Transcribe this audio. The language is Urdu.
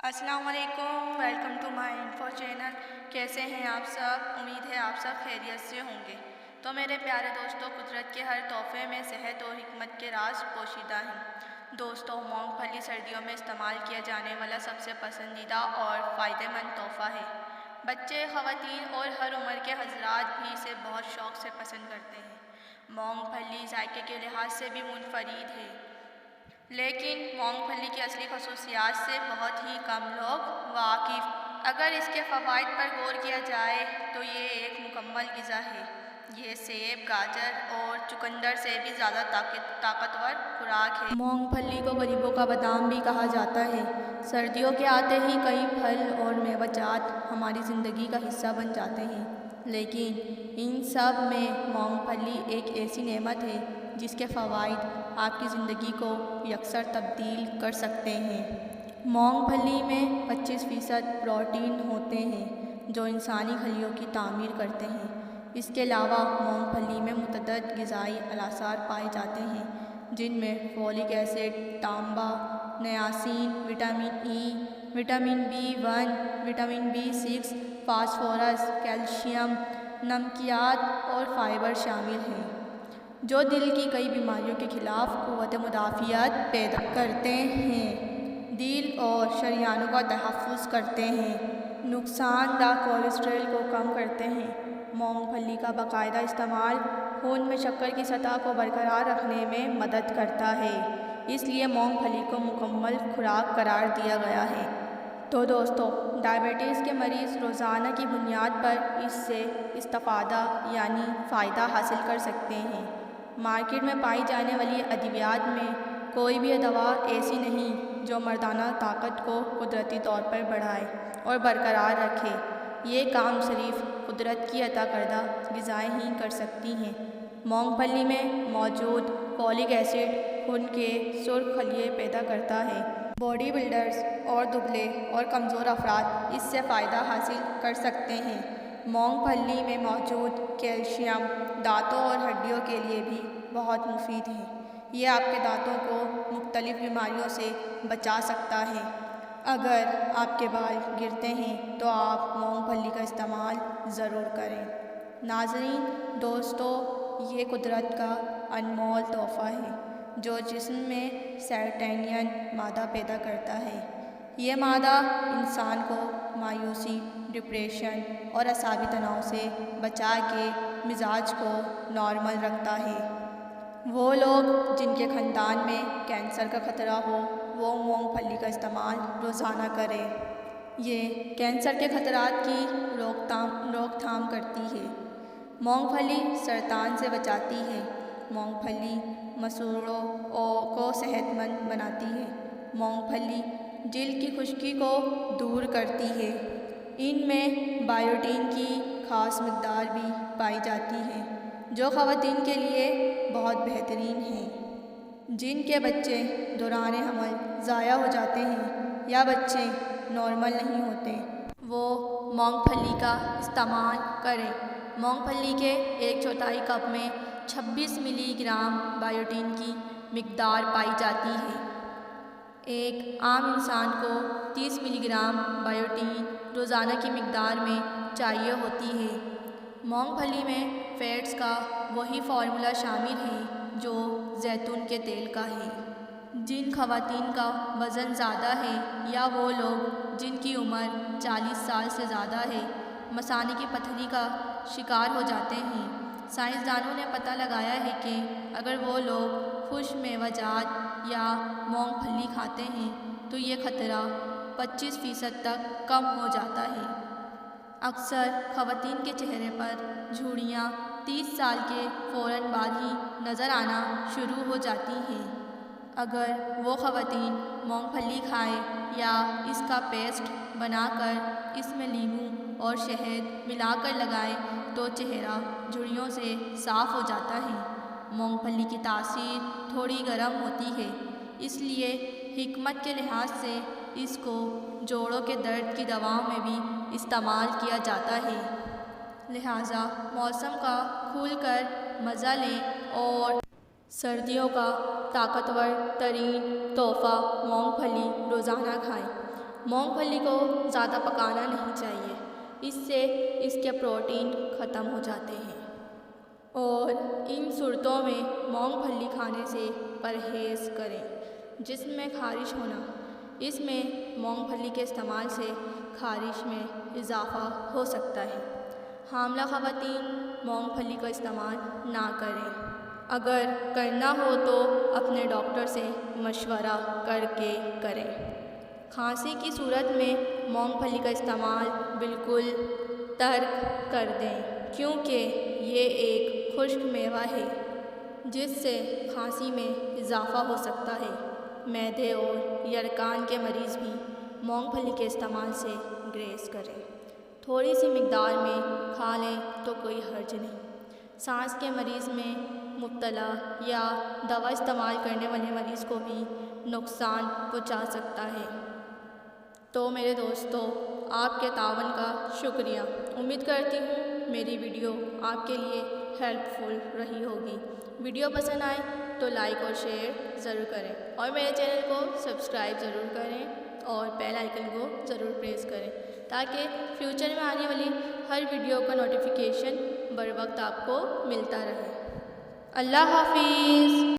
السلام علیکم، welcome to my info channel. کیسے ہیں آپ سب؟ امید ہے آپ سب خیریت سے ہوں گے۔ تو میرے پیارے دوستوں، قدرت کے ہر تحفے میں صحت اور حکمت کے راز پوشیدہ ہیں۔ دوستوں، مونگ پھلی سردیوں میں استعمال کیا جانے والا سب سے پسندیدہ اور فائدہ مند تحفہ ہے۔ بچے، خواتین اور ہر عمر کے حضرات بھی اسے بہت شوق سے پسند کرتے ہیں۔ مونگ پھلی ذائقے کے لحاظ سے بھی منفرد ہے، لیکن مونگ پھلی کی اصلی خصوصیات سے بہت ہی کم لوگ واقف۔ اگر اس کے فوائد پر غور کیا جائے تو یہ ایک مکمل غذا ہے۔ یہ سیب، گاجر اور چقندر سے بھی زیادہ طاقتور خوراک ہے۔ مونگ پھلی کو غریبوں کا بادام بھی کہا جاتا ہے۔ سردیوں کے آتے ہی کئی پھل اور میوہ جات ہماری زندگی کا حصہ بن جاتے ہیں، لیکن ان سب میں مونگ پھلی ایک ایسی نعمت ہے جس کے فوائد آپ کی زندگی کو یکسر تبدیل کر سکتے ہیں۔ مونگ پھلی میں 25% پروٹین ہوتے ہیں جو انسانی خلیوں کی تعمیر کرتے ہیں۔ اس کے علاوہ مونگ پھلی میں متعدد غذائی عناصر پائے جاتے ہیں جن میں فولک ایسڈ، تانبا، niacin, vitamin E, vitamin B1، vitamin B6، phosphorus, calcium, نمکیات اور فائبر شامل ہیں جو دل کی کئی بیماریوں کے خلاف قوت مدافعت پیدا کرتے ہیں، دل اور شریانوں کا تحفظ کرتے ہیں، نقصان دہ کولیسٹرول کو کم کرتے ہیں۔ مونگ پھلی کا باقاعدہ استعمال خون میں شکر کی سطح کو برقرار رکھنے میں مدد کرتا ہے، اس لیے مونگ پھلی کو مکمل خوراک قرار دیا گیا ہے۔ تو دوستو، ڈائبٹیز کے مریض روزانہ کی بنیاد پر اس سے استفادہ یعنی فائدہ حاصل کر سکتے ہیں۔ مارکیٹ میں پائی جانے والی ادویات میں کوئی بھی دوا ایسی نہیں جو مردانہ طاقت کو قدرتی طور پر بڑھائے اور برقرار رکھے۔ یہ کام صرف قدرت کی عطا کردہ غذائیں ہی کر سکتی ہیں۔ مونگ پھلی میں موجود فولک ایسڈ خون کے سرخ خلیے پیدا کرتا ہے۔ باڈی بلڈرز اور دبلے اور کمزور افراد اس سے فائدہ حاصل کر سکتے ہیں۔ مونگ پھلی میں موجود کیلشیم دانتوں اور ہڈیوں کے لیے بھی بہت مفید ہے۔ یہ آپ کے دانتوں کو مختلف بیماریوں سے بچا سکتا ہے۔ اگر آپ کے بال گرتے ہیں تو آپ مونگ پھلی کا استعمال ضرور کریں۔ ناظرین، دوستو، یہ قدرت کا انمول تحفہ ہے جو جسم میں سیروٹونین مادہ پیدا کرتا ہے۔ یہ مادہ انسان کو مایوسی، ڈپریشن اور اعصابی تناؤ سے بچا کے مزاج کو نارمل رکھتا ہے۔ وہ لوگ جن کے خاندان میں کینسر کا خطرہ ہو وہ مونگ پھلی کا استعمال روزانہ کریں۔ یہ کینسر کے خطرات کی روک تھام کرتی ہے۔ مونگ پھلی سرطان سے بچاتی ہے۔ مونگ پھلی مسوڑھوں کو صحت مند بناتی ہے۔ مونگ پھلی جلد کی خشکی کو دور کرتی ہے۔ ان میں بائیوٹین کی خاص مقدار بھی پائی جاتی ہے جو خواتین کے لیے بہت بہترین ہے جن کے بچے دوران حمل ضائع ہو جاتے ہیں یا بچے نارمل نہیں ہوتے، وہ مونگ پھلی کا استعمال کریں۔ مونگ پھلی کے 1/4 کپ میں 26 ملی گرام بائیوٹین کی مقدار پائی جاتی ہے۔ ایک عام انسان کو 30 ملی گرام بائیوٹین روزانہ کی مقدار میں چاہیے ہوتی ہے۔ مونگ پھلی میں فیٹس کا وہی فارمولہ شامل ہے جو زیتون کے تیل کا ہے۔ جن خواتین کا وزن زیادہ ہے یا وہ لوگ جن کی عمر 40 سال سے زیادہ ہے مثانے کی پتھری کا شکار ہو جاتے ہیں، سائنسدانوں نے پتہ لگایا ہے کہ اگر وہ لوگ خشک میوہ جات یا مونگ پھلی کھاتے ہیں تو یہ خطرہ 25% تک کم ہو جاتا ہے۔ اکثر خواتین کے چہرے پر جھریاں 30 سال کے فوراً بعد ہی نظر آنا شروع ہو جاتی ہیں۔ اگر وہ خواتین مونگ پھلی کھائیں یا اس کا پیسٹ بنا کر اس میں لیموں اور شہد ملا کر لگائیں تو چہرہ جھریوں سے صاف ہو جاتا ہے۔ مونگ پھلی کی تاثیر تھوڑی گرم ہوتی ہے، اس لیے حکمت کے لحاظ سے اس کو جوڑوں کے درد کی دواؤں میں بھی استعمال کیا جاتا ہے۔ لہٰذا موسم کا کھل کر مزہ لیں اور سردیوں کا طاقتور ترین تحفہ مونگ پھلی روزانہ کھائیں۔ مونگ پھلی کو زیادہ پکانا نہیں چاہیے، اس سے اس کے پروٹین ختم ہو جاتے ہیں، اور ان صورتوں میں مونگ پھلی کھانے سے پرہیز کریں۔ جسم میں خارش ہونا، اس میں مونگ پھلی کے استعمال سے خارش میں اضافہ ہو سکتا ہے۔ حاملہ خواتین مونگ پھلی کا استعمال نہ کریں، اگر کرنا ہو تو اپنے ڈاکٹر سے مشورہ کر کے کریں۔ کھانسی کی صورت میں مونگ پھلی کا استعمال بالکل ترک کر دیں، کیونکہ یہ ایک خشک میوہ ہے جس سے کھانسی میں اضافہ ہو سکتا ہے۔ معدے اور یرقان کے مریض بھی مونگ پھلی کے استعمال سے گریز کریں۔ تھوڑی سی مقدار میں کھا لیں تو کوئی حرج نہیں۔ سانس کے مریض میں مبتلا یا دوا استعمال کرنے والے مریض کو بھی نقصان پہنچا سکتا ہے۔ تو میرے دوستو، آپ کے تعاون کا شکریہ۔ امید کرتی ہوں میری ویڈیو آپ کے لیے ہیلپ فل رہی ہوگی۔ ویڈیو پسند آئے تو لائک اور شیئر ضرور کریں، اور میرے چینل کو سبسکرائب ضرور کریں اور بیل آئیکن کو ضرور پریس کریں، تاکہ فیوچر میں آنے والی ہر ویڈیو کا نوٹیفیکیشن بر وقت آپ کو ملتا رہے۔ اللہ حافظ۔